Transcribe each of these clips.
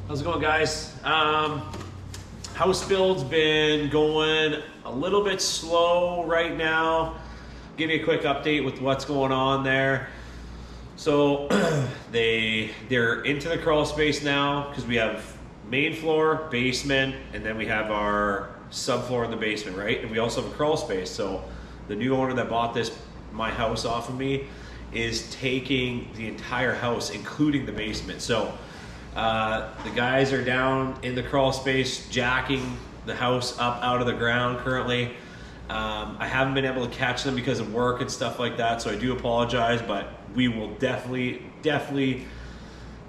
How's it going, guys? House build's been going a little bit slow right now. Give you a quick update with what's going on there. So they're into the crawl space now because we have main floor, basement, and then we have our subfloor in the basement, right? And we also have a crawl space. So the new owner that bought my house off of me is taking the entire house, including the basement. So the guys are down in the crawl space, jacking the house up out of the ground currently. I haven't been able to catch them because of work and stuff like that, so I do apologize, but we will definitely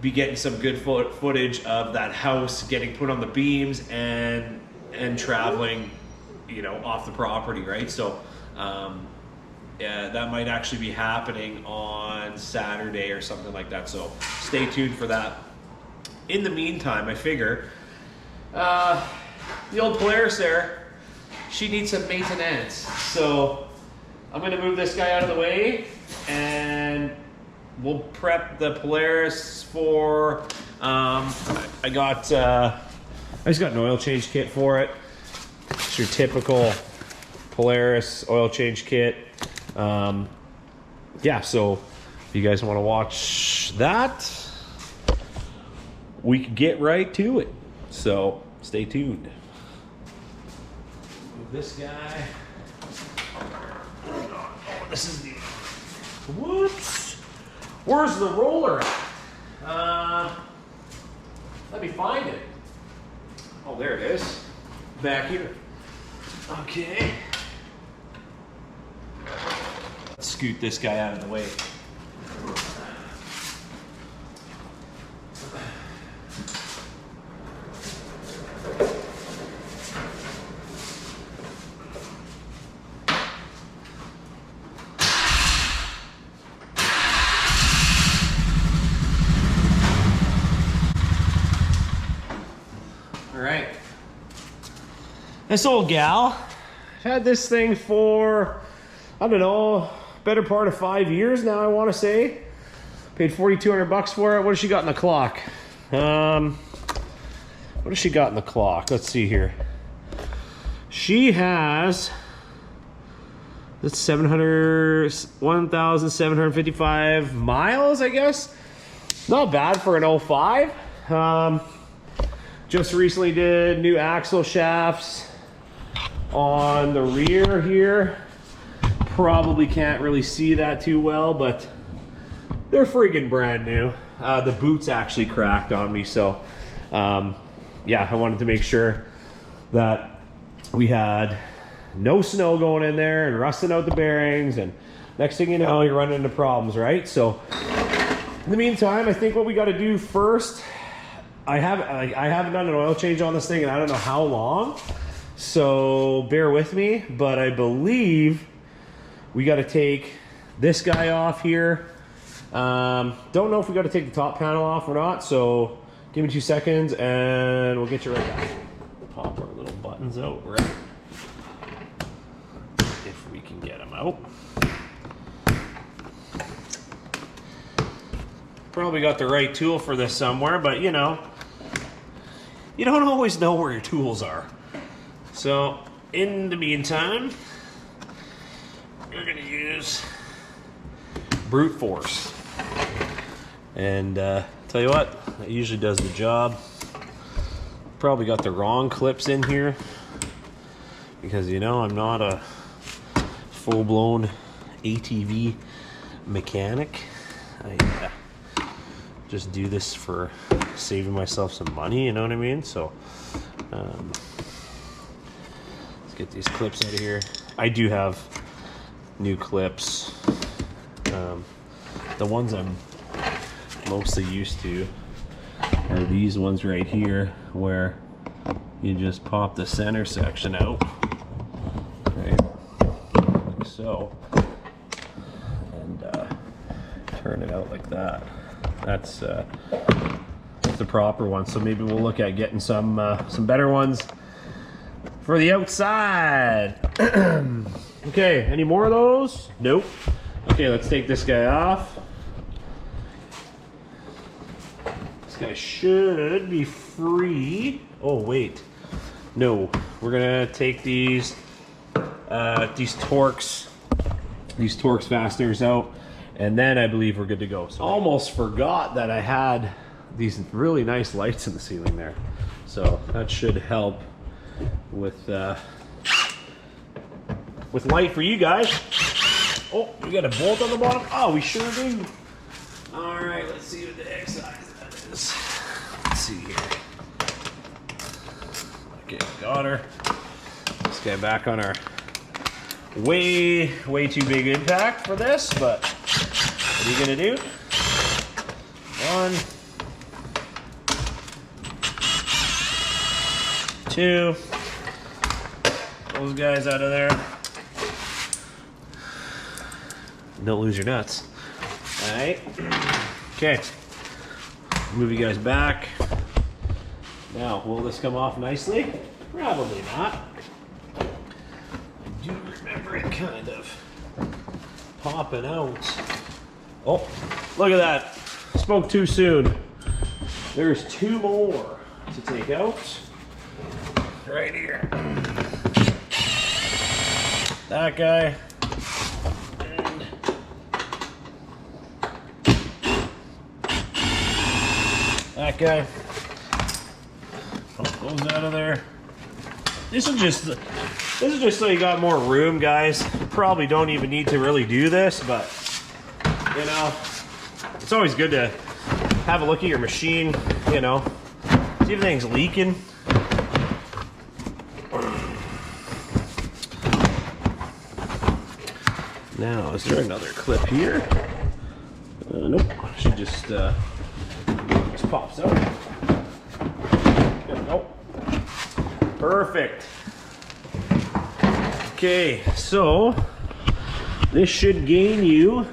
be getting some good footage of that house getting put on the beams and traveling, off the property, right? So yeah, that might actually be happening on Saturday or something like that, so stay tuned for that. In the meantime, I figure the old Polaris there, she needs some maintenance. So I'm gonna move this guy out of the way and we'll prep the Polaris for, I just got an oil change kit for it. It's your typical Polaris oil change kit. Yeah, so if you guys wanna watch that, we can get right to it. So stay tuned. Move this guy. Oh, this is the. Whoops. Where's the roller at? Let me find it. Oh, there it is. Back here. Okay. Let's scoot this guy out of the way. This old gal, I've had this thing for, I don't know, better part of 5 years now, I want to say. Paid $4,200 for it. What has she got in the clock? What has she got in the clock? Let's see here. She has, that's 1,755 miles, I guess. Not bad for an 05. Just recently did new axle shafts on the rear here. Probably can't really see that too well, but they're freaking brand new. The boot's actually cracked on me, so yeah, I wanted to make sure that we had no snow going in there and rusting out the bearings, and next thing you know, you're running into problems, right? So in the meantime, I think what we got to do first, I haven't done an oil change on this thing and I don't know how long, so bear with me, but I believe we got to take this guy off here. Don't know if we got to take the top panel off or not, so give me 2 seconds and we'll get you right back. Pop our little buttons out, right? If we can get them out. Probably got the right tool for this somewhere, but you don't always know where your tools are. So in the meantime, we're gonna use brute force. And tell you what, it usually does the job. Probably got the wrong clips in here because I'm not a full-blown ATV mechanic. I just do this for saving myself some money, you know what I mean? So let's get these clips out of here. I do have new clips. The ones I'm mostly used to are these ones right here, where you just pop the center section out, right, like so, and turn it out like that. That's the proper one. So maybe we'll look at getting some better ones for the outside. Okay, any more of those? Nope. Okay, let's take this guy off. guy should be free. Oh wait, no, we're gonna take these Torx fasteners out, and then I believe we're good to go. So I almost forgot that I had these really nice lights in the ceiling there, so that should help with light for you guys. Oh, we got a bolt on the bottom. Oh, we sure do. All right, let's see what the heck size that is. Let's see here. Okay, got her. This guy back on our way too big impact for this, but what are you gonna do? 1, 2. Those guys out of there. Don't lose your nuts. All right. Okay. Move you guys back. Now, will this come off nicely? Probably not. I do remember it kind of popping out. Oh, look at that. Spoke too soon. There's 2 more to take out. Right here. That guy. And that guy. Oh, goes out of there. This is just so you got more room, guys. Probably don't even need to really do this, but you know, it's always good to have a look at your machine, you know, see if anything's leaking. Now, is there another clip here? Nope. She just pops out. There we go. Perfect. Okay, so this should gain you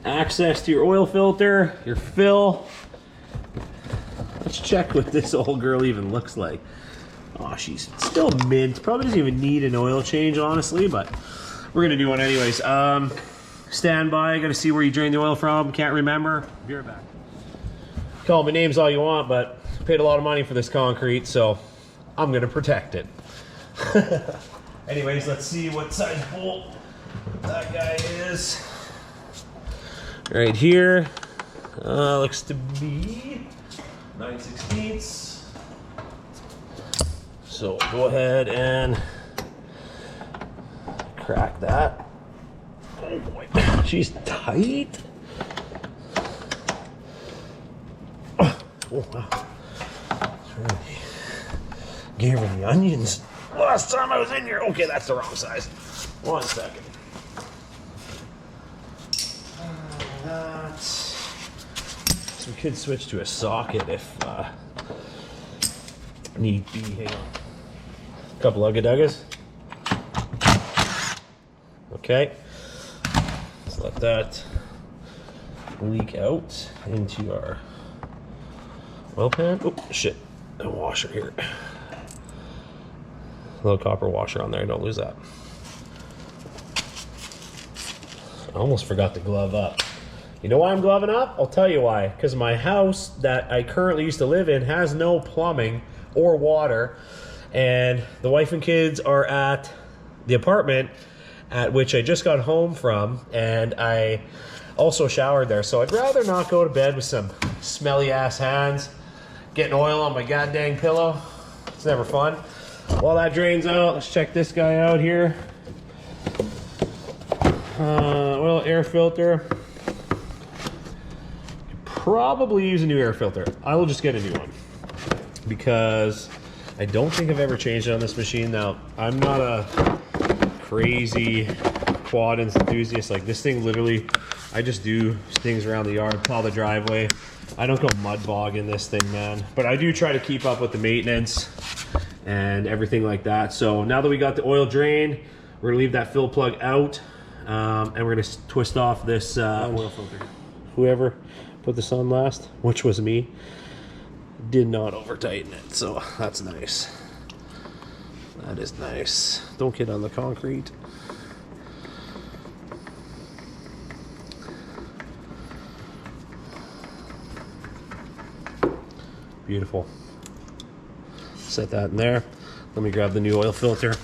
access to your oil filter, your fill. Let's check what this old girl even looks like. Oh, she's still mint. Probably doesn't even need an oil change, honestly, but we're gonna do one anyways. Stand by, gotta see where you drain the oil from. Can't remember. Be right back. Call me names all you want, but I paid a lot of money for this concrete, so I'm gonna protect it. Anyways, let's see what size bolt that guy is. Right here, looks to be 9/16. So go ahead and crack that. Oh boy, she's tight. Oh wow, gave her the onions last time I was in here. Okay, that's the wrong size. 1 second. So we could switch to a socket if need be. Hang on. A couple ugga-duggas. Okay. Let's let that leak out into our oil pan. Oh shit! A washer here. A little copper washer on there. Don't lose that. I almost forgot to glove up. You know why I'm gloving up? I'll tell you why. Because my house that I currently used to live in has no plumbing or water, and the wife and kids are at the apartment at which I just got home from, and I also showered there. So I'd rather not go to bed with some smelly ass hands getting oil on my goddamn pillow. It's never fun. While that drains out, let's check this guy out here. Oil air filter. Probably use a new air filter. I will just get a new one because I don't think I've ever changed it on this machine. Now, I'm not a crazy quad enthusiast. Like this thing, literally, I just do things around the yard, plow the driveway. I don't go mud bogging this thing, man. But I do try to keep up with the maintenance and everything like that. So now that we got the oil drain, we're gonna leave that fill plug out, and we're gonna twist off this oil filter. Whoever put this on last, which was me, did not over tighten it, so that's nice. That is nice. Don't get on the concrete. Beautiful. Set that in there. Let me grab the new oil filter.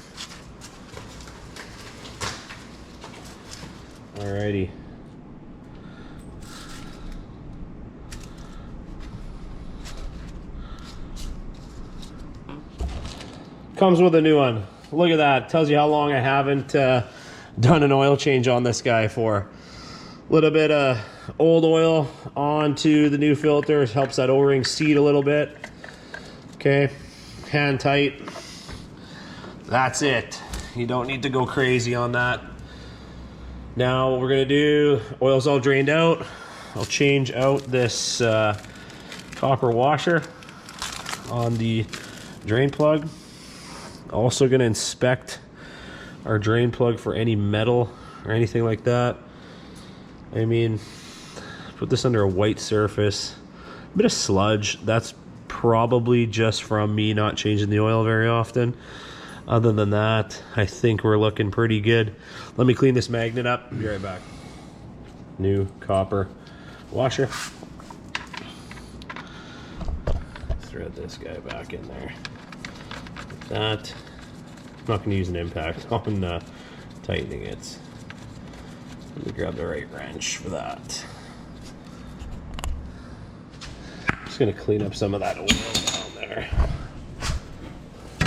Alrighty. Comes with a new one. Look at that. Tells you how long I haven't done an oil change on this guy for. A little bit of old oil onto the new filter. Helps that O-ring seat a little bit. Okay. Hand tight. That's it. You don't need to go crazy on that. Now what we're going to do, oil's all drained out. I'll change out this copper washer on the drain plug. Also going to inspect our drain plug for any metal or anything like that. I mean, put this under a white surface. A bit of sludge. That's probably just from me not changing the oil very often. Other than that, I think we're looking pretty good. Let me clean this magnet up. Be right back. New copper washer. Thread this guy back in there. Like that. I'm not going to use an impact on tightening it. Let me grab the right wrench for that. Just going to clean up some of that oil down there. A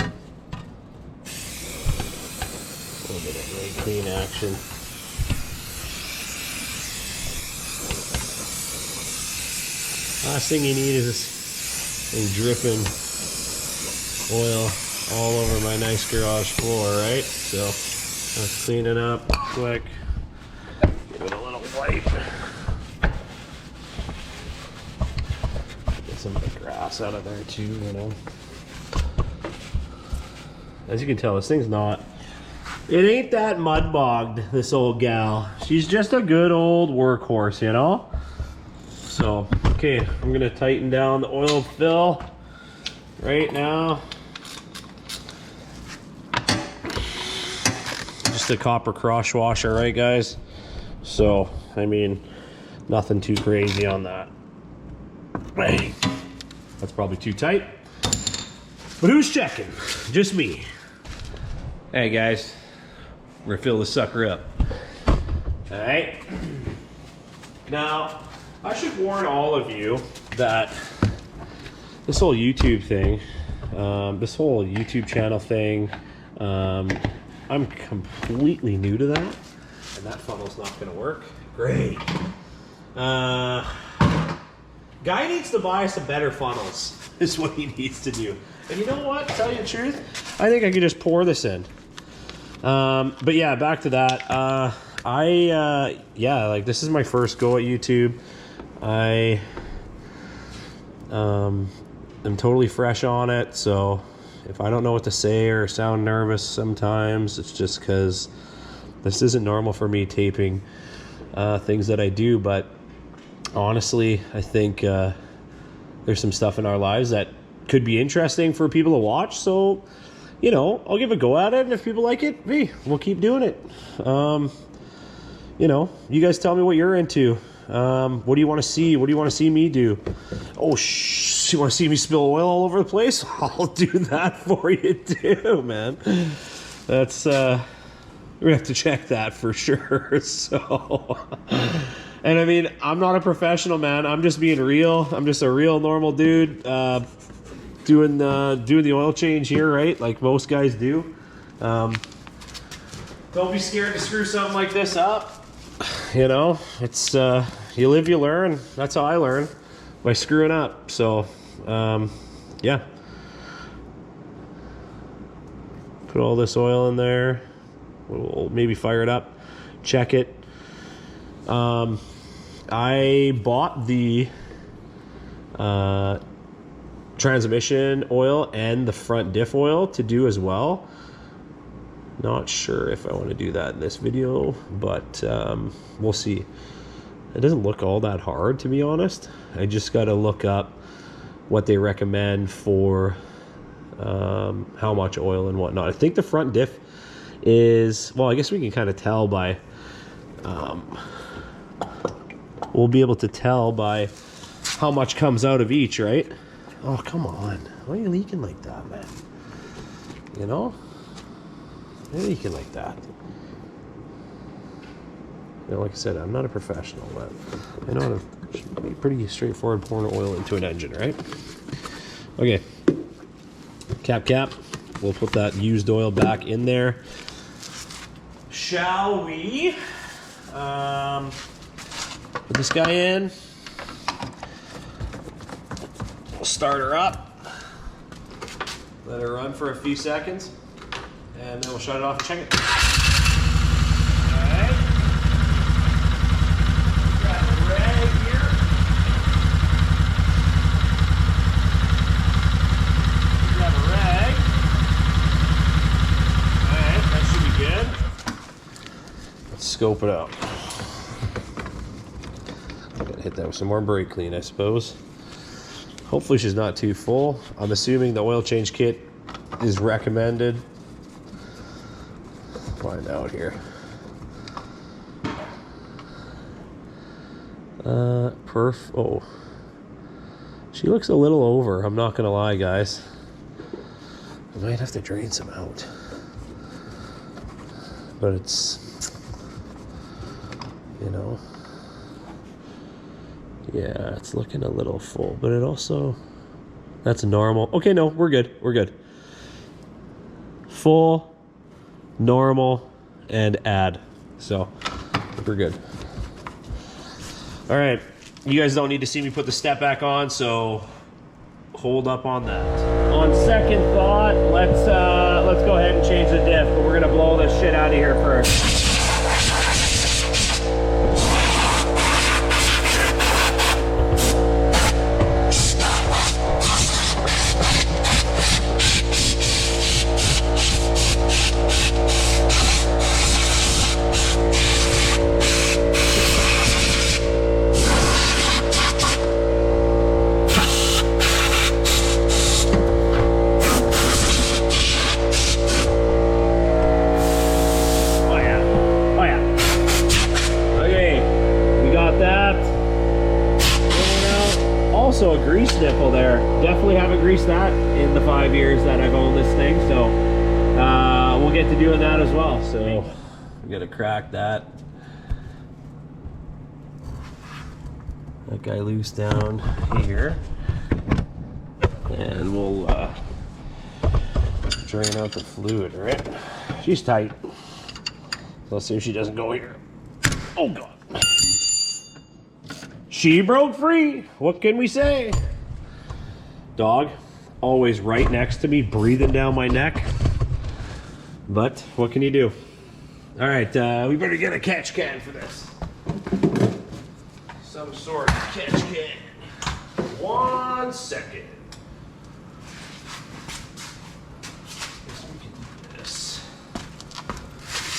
little bit of really clean action. Last thing you need is this thing dripping oil all over my nice garage floor, right? So let's clean it up quick. Give it a little wipe. Get some of the grass out of there too, you know. As you can tell, this thing's not, it ain't that mud bogged, this old gal. She's just a good old workhorse, you know? So, okay, I'm gonna tighten down the oil fill right now. Just a copper cross washer, right guys? So, I mean, nothing too crazy on that. Hey, that's probably too tight. But who's checking? Just me. Hey guys, we're gonna fill this sucker up. All right. Now, I should warn all of you that this whole YouTube thing, this whole YouTube channel thing, I'm completely new to that, and that funnel's not gonna work. Great. Guy needs to buy some better funnels, is what he needs to do. And you know what, to tell you the truth, I think I could just pour this in. But yeah, back to that. Yeah, like this is my first go at YouTube. I am totally fresh on it, so if I don't know what to say or sound nervous sometimes, it's just because this isn't normal for me taping things that I do. But honestly, I think there's some stuff in our lives that could be interesting for people to watch, so you know, I'll give a go at it, and if people like it, hey, we'll keep doing it. You know, you guys tell me what you're into. What do you want to see? What do you want to see me do? Oh, you want to see me spill oil all over the place? I'll do that for you too, man. That's, we're gonna have to check that for sure. So, and I mean, I'm not a professional, man. I'm just being real. I'm just a real normal dude, doing the oil change here, right? Like most guys do. Don't be scared to screw something like this up. You know, it's you live, you learn. That's how I learn, by screwing up. So yeah, put all this oil in there. We'll maybe fire it up, check it. I bought the transmission oil and the front diff oil to do as well. Not sure if I want to do that in this video, but we'll see. It doesn't look all that hard, to be honest. I just got to look up what they recommend for how much oil and whatnot. I think the front diff is, well, I guess we can kind of tell by, we'll be able to tell by how much comes out of each, right? Oh, come on. Why are you leaking like that, man? You know? Why are you leaking like that? You know, like I said, I'm not a professional, but I know how to be pretty straightforward pouring oil into an engine, right? Okay. Cap. We'll put that used oil back in there. Shall we put this guy in? We'll start her up. Let her run for a few seconds. And then we'll shut it off and check it. Alright. Grab a rag here. Grab a rag. Alright, that should be good. Let's scope it out. Gotta hit that with some more brake clean, I suppose. Hopefully she's not too full. I'm assuming the oil change kit is recommended. Find out here. Oh. She looks a little over, I'm not gonna lie, guys. I might have to drain some out. But it's, you know, yeah, it's looking a little full, but it also, that's normal. Okay, no, we're good. We're good. Full, normal, and add. So, we're good. All right, you guys don't need to see me put the step back on, so hold up on that. On second thought, let's go ahead and change the diff, but we're gonna blow this shit out of here first. Also a grease nipple there. Definitely haven't greased that in the 5 years that I've owned this thing, so we'll get to doing that as well. So we gotta crack that guy loose down here, and we'll drain out the fluid. Right? She's tight. Let's see if she doesn't go here. Oh god. She broke free. What can we say? Dog, always right next to me, breathing down my neck. But what can you do? All right, we better get a catch can for this. Some sort of catch can. 1 second.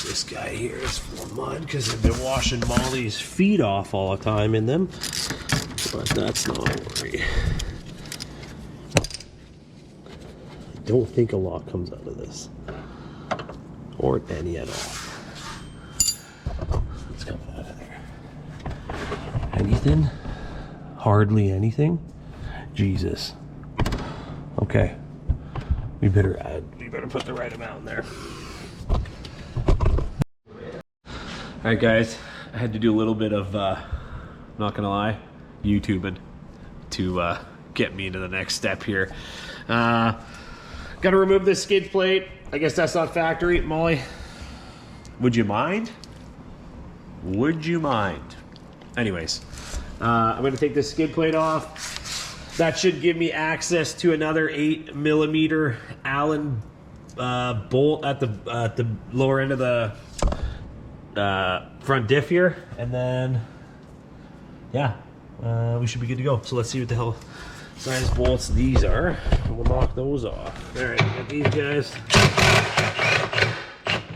This guy here is full of mud because I've been washing Molly's feet off all the time in them, but that's not a worry. I don't think a lot comes out of this, or any at all. Let's come out of there. Anything? Hardly anything? Jesus. Okay. We better put the right amount in there. Alright guys, I had to do a little bit of, not gonna lie, YouTubing to get me into the next step here. Gotta remove this skid plate. I guess that's not factory. Molly, would you mind? Would you mind? Anyways, I'm gonna take this skid plate off. That should give me access to another 8mm Allen bolt at the lower end of the front diff here, and then yeah, we should be good to go. So let's see what the hell size bolts these are. We'll knock those off. All right, got these guys.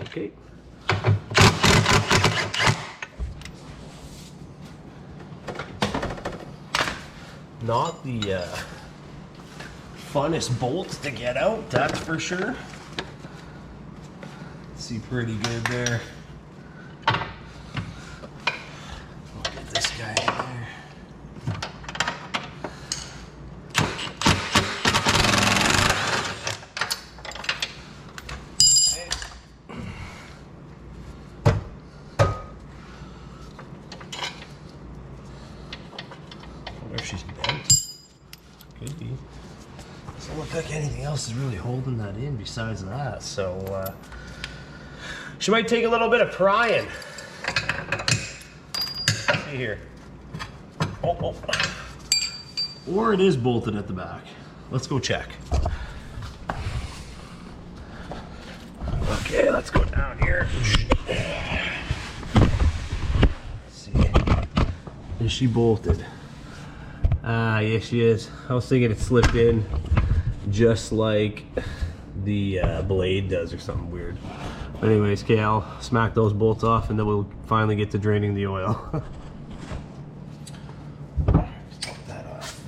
Okay. Not the funnest bolts to get out, that's for sure. See pretty good there. We'll get this guy in there. if she's bent. Could be. Doesn't look like anything else is really holding that in besides that. So she might take a little bit of prying. Let's see here. Oh. Or it is bolted at the back. Let's go check. Okay, let's go down here. Let's see. Is she bolted? Ah, yes she is. I was thinking it slipped in just like the blade does or something weird. But anyways, okay, I'll smack those bolts off and then we'll finally get to draining the oil. Take that off.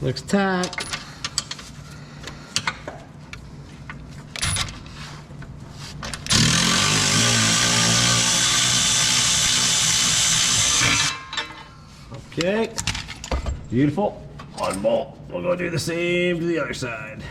Looks tight. Okay, beautiful. One bolt. We'll go do the same to the other side.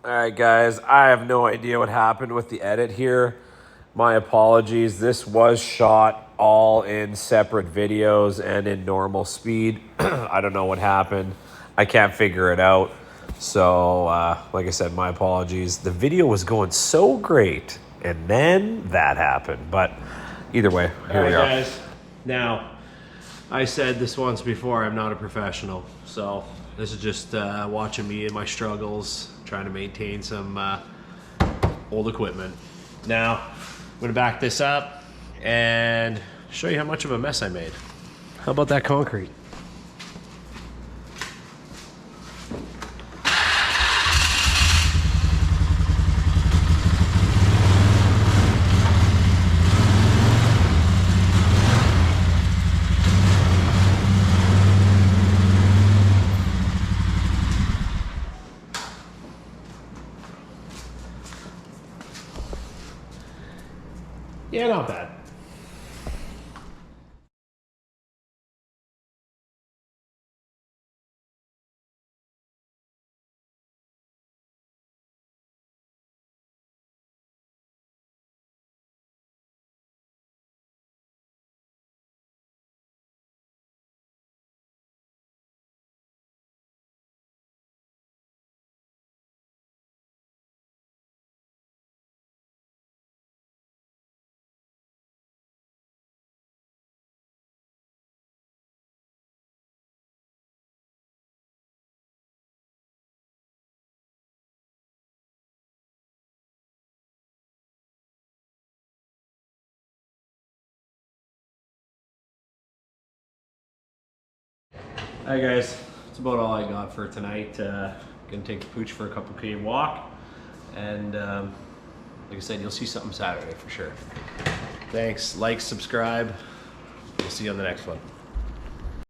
All right, guys, I have no idea what happened with the edit here. My apologies. This was shot all in separate videos and in normal speed. I don't know what happened. I can't figure it out. So, like I said, my apologies. The video was going so great, and then that happened. But either way, here we are. Guys. Now, I said this once before, I'm not a professional. So this is just watching me and my struggles, trying to maintain some old equipment. Now, I'm gonna back this up and show you how much of a mess I made. How about that concrete? Yeah, not bad. Alright guys, that's about all I got for tonight. Gonna take the pooch for a couple K walk, and like I said, you'll see something Saturday for sure. Thanks, like, subscribe. We'll see you on the next one.